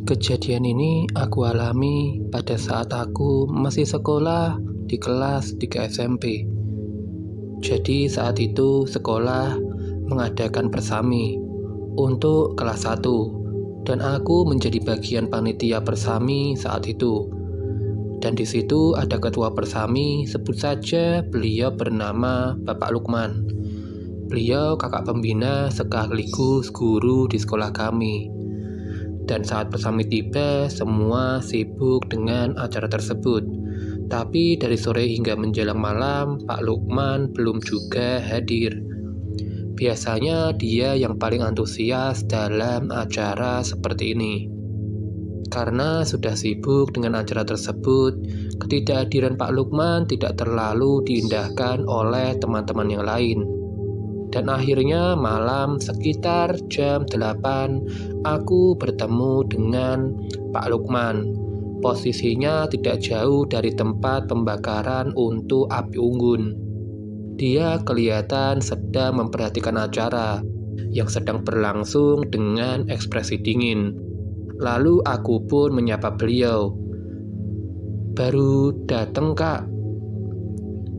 Kejadian ini aku alami pada saat aku masih sekolah di kelas 3 SMP. Jadi saat itu sekolah mengadakan persami untuk kelas 1 dan aku menjadi bagian panitia persami saat itu. Dan di situ ada ketua persami, sebut saja beliau bernama Bapak Lukman. Beliau kakak pembina sekaligus guru di sekolah kami. Dan saat persami tiba, semua sibuk dengan acara tersebut. Tapi dari sore hingga menjelang malam, Pak Lukman belum juga hadir. Biasanya dia yang paling antusias dalam acara seperti ini. Karena sudah sibuk dengan acara tersebut, ketidakhadiran Pak Lukman tidak terlalu diindahkan oleh teman-teman yang lain. Dan akhirnya malam sekitar jam 8 aku bertemu dengan Pak Lukman. Posisinya tidak jauh dari tempat pembakaran untuk api unggun. Dia kelihatan sedang memperhatikan acara yang sedang berlangsung dengan ekspresi dingin. Lalu aku pun menyapa beliau. "Baru datang, Kak."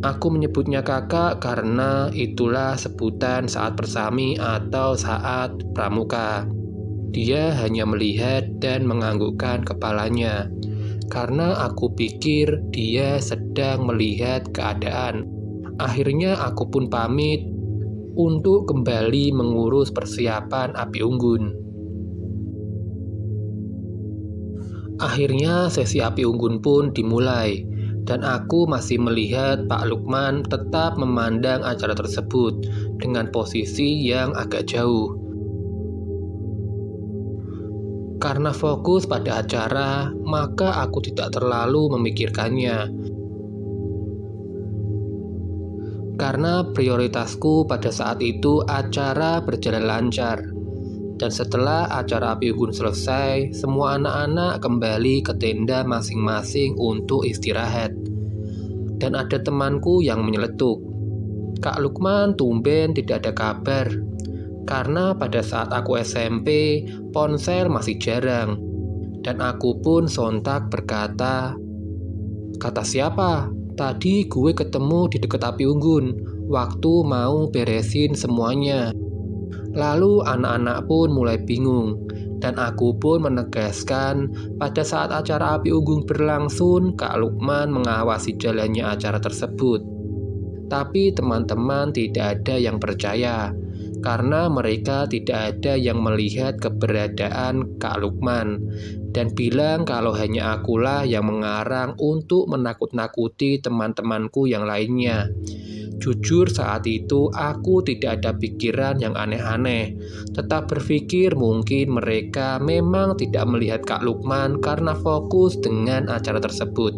Aku menyebutnya kakak karena itulah sebutan saat persami atau saat pramuka. Dia hanya melihat dan menganggukkan kepalanya, karena aku pikir dia sedang melihat keadaan. Akhirnya aku pun pamit untuk kembali mengurus persiapan api unggun. Akhirnya sesi api unggun pun dimulai. Dan aku masih melihat Pak Lukman tetap memandang acara tersebut dengan posisi yang agak jauh. Karena fokus pada acara, maka aku tidak terlalu memikirkannya. Karena prioritasku pada saat itu acara berjalan lancar. Dan setelah acara api unggun selesai, semua anak-anak kembali ke tenda masing-masing untuk istirahat. Dan ada temanku yang menyeletuk, "Kak Lukman tumben tidak ada kabar." Karena pada saat aku SMP, ponsel masih jarang. Dan aku pun sontak berkata, "Kata siapa? Tadi gue ketemu di dekat api unggun, waktu mau beresin semuanya." Lalu anak-anak pun mulai bingung, dan aku pun menegaskan pada saat acara api unggun berlangsung, Kak Lukman mengawasi jalannya acara tersebut. Tapi teman-teman tidak ada yang percaya, karena mereka tidak ada yang melihat keberadaan Kak Lukman, dan bilang kalau hanya akulah yang mengarang untuk menakut-nakuti teman-temanku yang lainnya. Jujur saat itu aku tidak ada pikiran yang aneh-aneh, tetap berpikir mungkin mereka memang tidak melihat Kak Lukman karena fokus dengan acara tersebut.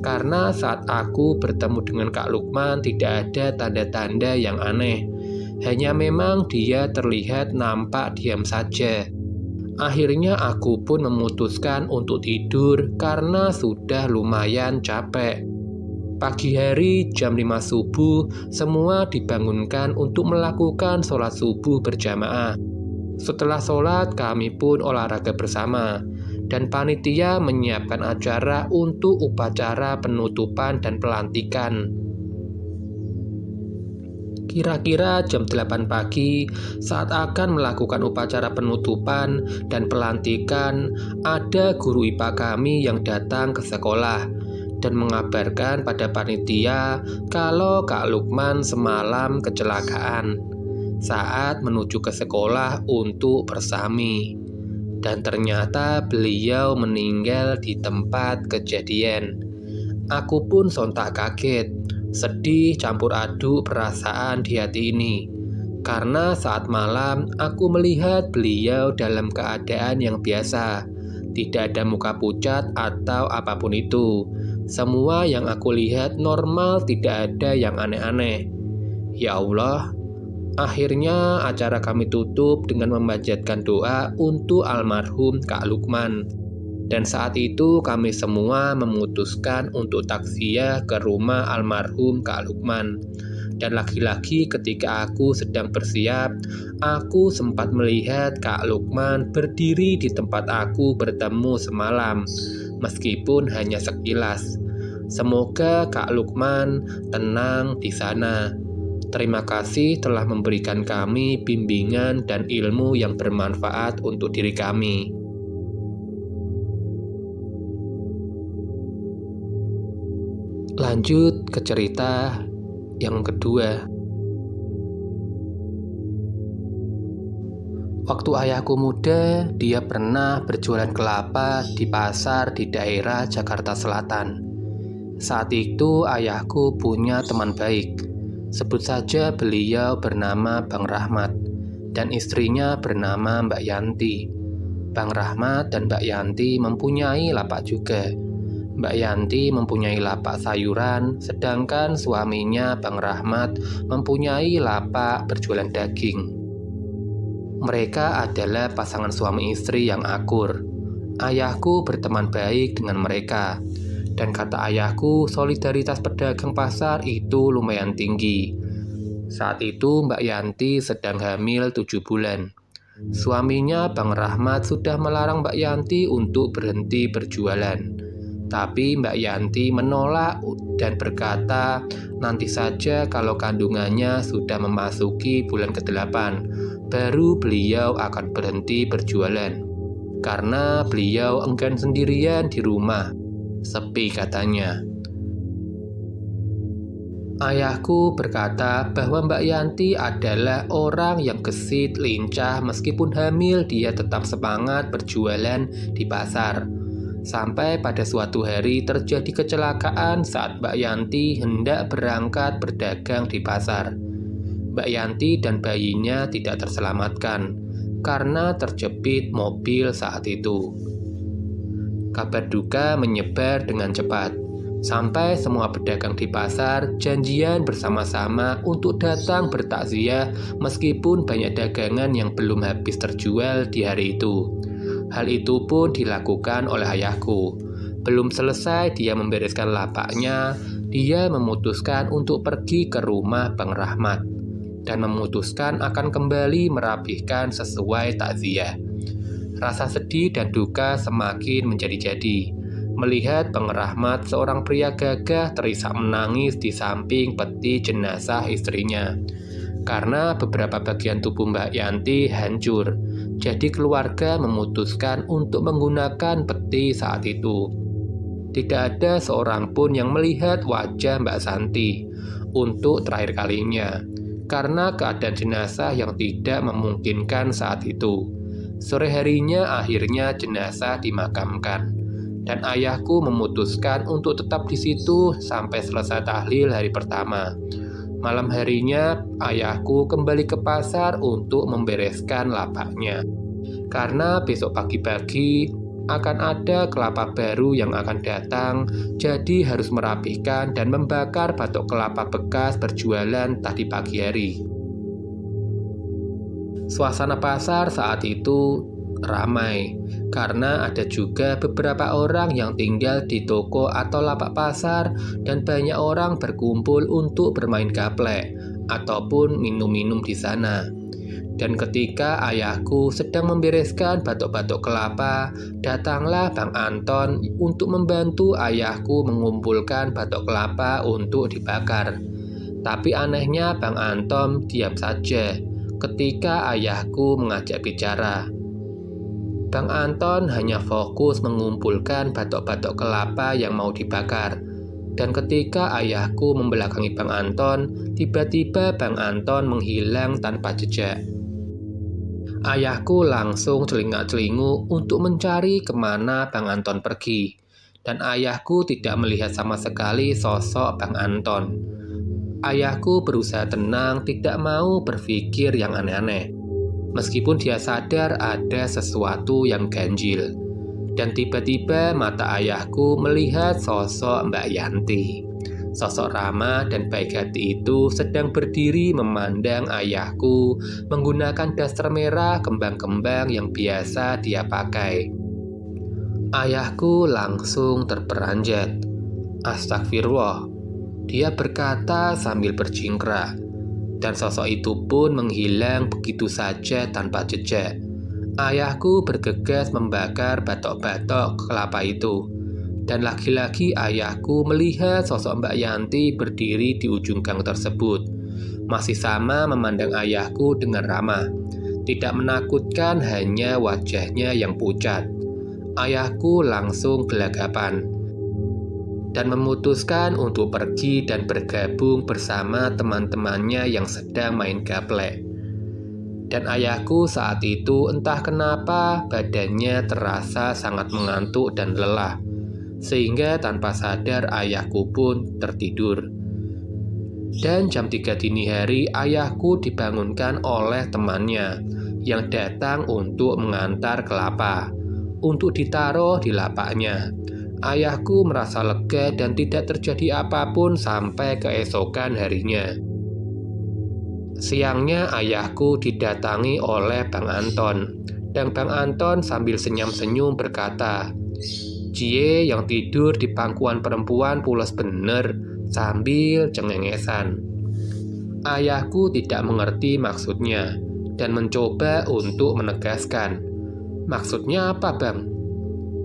Karena saat aku bertemu dengan Kak Lukman tidak ada tanda-tanda yang aneh, hanya memang dia terlihat nampak diam saja. Akhirnya aku pun memutuskan untuk tidur karena sudah lumayan capek. Pagi hari jam 5 subuh, semua dibangunkan untuk melakukan sholat subuh berjamaah. Setelah sholat, kami pun olahraga bersama. Dan panitia menyiapkan acara untuk upacara penutupan dan pelantikan. Kira-kira jam 8 pagi, saat akan melakukan upacara penutupan dan pelantikan, ada guru IPA kami yang datang ke sekolah dan mengabarkan pada panitia kalau Kak Lukman semalam kecelakaan saat menuju ke sekolah untuk persami. Dan ternyata beliau meninggal di tempat kejadian. Aku pun sontak kaget, sedih campur aduk perasaan di hati ini. Karena saat malam aku melihat beliau dalam keadaan yang biasa, tidak ada muka pucat atau apapun itu. Semua yang aku lihat normal, tidak ada yang aneh-aneh. Ya Allah, akhirnya acara kami tutup dengan memanjatkan doa untuk almarhum Kak Lukman. Dan saat itu kami semua memutuskan untuk takziah ke rumah almarhum Kak Lukman. Dan lagi-lagi ketika aku sedang bersiap, aku sempat melihat Kak Lukman berdiri di tempat aku bertemu semalam, meskipun hanya sekilas. Semoga Kak Lukman tenang di sana. Terima kasih telah memberikan kami bimbingan dan ilmu yang bermanfaat untuk diri kami. Lanjut ke cerita yang kedua. Waktu ayahku muda, dia pernah berjualan kelapa di pasar di daerah Jakarta Selatan. Saat itu ayahku punya teman baik. Sebut saja beliau bernama Bang Rahmat dan istrinya bernama Mbak Yanti. Bang Rahmat dan Mbak Yanti mempunyai lapak juga. Mbak Yanti mempunyai lapak sayuran, sedangkan suaminya Bang Rahmat mempunyai lapak berjualan daging. Mereka adalah pasangan suami istri yang akur. Ayahku berteman baik dengan mereka. Dan kata ayahku, solidaritas pedagang pasar itu lumayan tinggi. Saat itu Mbak Yanti sedang hamil 7 bulan. Suaminya Bang Rahmat sudah melarang Mbak Yanti untuk berhenti berjualan. Tapi Mbak Yanti menolak dan berkata, nanti saja kalau kandungannya sudah memasuki bulan ke-8, baru beliau akan berhenti berjualan. Karena beliau enggan sendirian di rumah, sepi katanya. Ayahku berkata bahwa Mbak Yanti adalah orang yang gesit, lincah, meskipun hamil dia tetap semangat berjualan di pasar. Sampai pada suatu hari terjadi kecelakaan saat Mbak Yanti hendak berangkat berdagang di pasar. Mbak Yanti dan bayinya tidak terselamatkan karena terjepit mobil saat itu. Kabar duka menyebar dengan cepat, sampai semua pedagang di pasar janjian bersama-sama untuk datang bertakziah meskipun banyak dagangan yang belum habis terjual di hari itu. Hal itu pun dilakukan oleh ayahku. Belum selesai dia membereskan lapaknya, dia memutuskan untuk pergi ke rumah Bang Rahmat dan memutuskan akan kembali merapihkan sesuai takziah. Rasa sedih dan duka semakin menjadi-jadi. Melihat Bang Rahmat, seorang pria gagah, terisak menangis di samping peti jenazah istrinya. Karena beberapa bagian tubuh Mbak Yanti hancur, jadi keluarga memutuskan untuk menggunakan peti saat itu. Tidak ada seorang pun yang melihat wajah Mbak Santi untuk terakhir kalinya, karena keadaan jenazah yang tidak memungkinkan saat itu. Sore harinya akhirnya jenazah dimakamkan, dan ayahku memutuskan untuk tetap di situ sampai selesai tahlil hari pertama. Malam harinya, ayahku kembali ke pasar untuk membereskan lapaknya. Karena besok pagi-pagi akan ada kelapa baru yang akan datang, jadi harus merapihkan dan membakar batok kelapa bekas berjualan tadi pagi hari. Suasana pasar saat itu ramai, karena ada juga beberapa orang yang tinggal di toko atau lapak pasar dan banyak orang berkumpul untuk bermain gaplek ataupun minum-minum di sana. Dan ketika ayahku sedang membereskan batok-batok kelapa, datanglah Bang Anton untuk membantu ayahku mengumpulkan batok kelapa untuk dibakar. Tapi anehnya Bang Anton diam saja ketika ayahku mengajak bicara. Bang Anton hanya fokus mengumpulkan batok-batok kelapa yang mau dibakar. Dan ketika ayahku membelakangi Bang Anton, tiba-tiba Bang Anton menghilang tanpa jejak. Ayahku langsung celingak-celinguk untuk mencari kemana Bang Anton pergi. Dan ayahku tidak melihat sama sekali sosok Bang Anton. Ayahku berusaha tenang, tidak mau berpikir yang aneh-aneh. Meskipun dia sadar ada sesuatu yang ganjil. Dan tiba-tiba mata ayahku melihat sosok Mbak Yanti. Sosok ramah dan baik hati itu sedang berdiri memandang ayahku menggunakan daster merah kembang-kembang yang biasa dia pakai. Ayahku langsung terperanjat. Astagfirullah. Dia berkata sambil berjingkrak, dan sosok itu pun menghilang begitu saja tanpa jejak. Ayahku bergegas membakar batok-batok kelapa itu, dan lagi-lagi ayahku melihat sosok Mbak Yanti berdiri di ujung gang tersebut. Masih sama memandang ayahku dengan ramah. Tidak menakutkan, hanya wajahnya yang pucat. Ayahku langsung gelagapan dan memutuskan untuk pergi dan bergabung bersama teman-temannya yang sedang main gaplek. Dan ayahku saat itu entah kenapa badannya terasa sangat mengantuk dan lelah, sehingga tanpa sadar ayahku pun tertidur. Dan jam 3 dini hari ayahku dibangunkan oleh temannya yang datang untuk mengantar kelapa untuk ditaruh di lapaknya. Ayahku merasa lega dan tidak terjadi apapun sampai keesokan harinya. Siangnya ayahku didatangi oleh Bang Anton, dan Bang Anton sambil senyum-senyum berkata, "Cie yang tidur di pangkuan perempuan pules bener," sambil cengengesan. Ayahku tidak mengerti maksudnya dan mencoba untuk menegaskan. "Maksudnya apa, Bang?"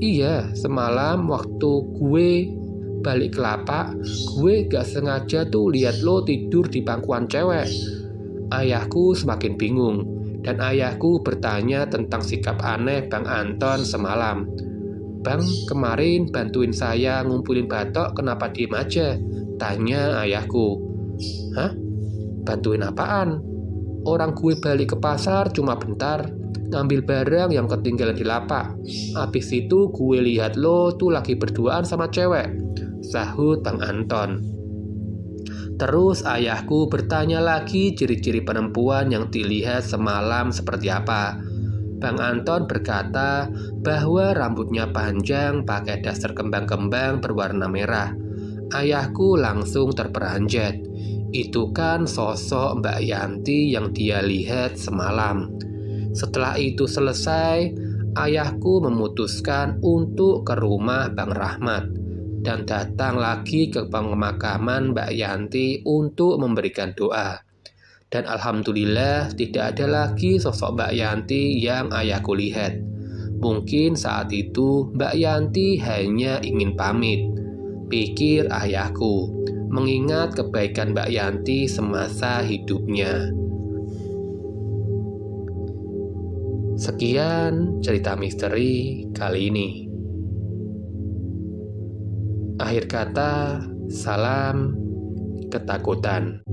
"Iya, semalam waktu gue balik ke lapak, gue gak sengaja tuh lihat lo tidur di pangkuan cewek." Ayahku semakin bingung, dan ayahku bertanya tentang sikap aneh Bang Anton semalam. "Bang, kemarin bantuin saya ngumpulin batok, kenapa diem aja?" tanya ayahku. "Hah? Bantuin apaan?" "Orang gue balik ke pasar cuma bentar, ngambil barang yang ketinggalan di lapak. Habis itu gue lihat lo tuh lagi berduaan sama cewek," sahut Bang Anton. Terus ayahku bertanya lagi ciri-ciri perempuan yang dilihat semalam seperti apa. Bang Anton berkata bahwa rambutnya panjang, pakai daster kembang-kembang berwarna merah. Ayahku langsung terperanjat. Itu kan sosok Mbak Yanti yang dia lihat semalam. Setelah itu selesai, ayahku memutuskan untuk ke rumah Bang Rahmat dan datang lagi ke pemakaman Mbak Yanti untuk memberikan doa. Dan alhamdulillah tidak ada lagi sosok Mbak Yanti yang ayahku lihat. Mungkin saat itu Mbak Yanti hanya ingin pamit, pikir ayahku, mengingat kebaikan Mbak Yanti semasa hidupnya. Sekian cerita misteri kali ini. Akhir kata, salam ketakutan.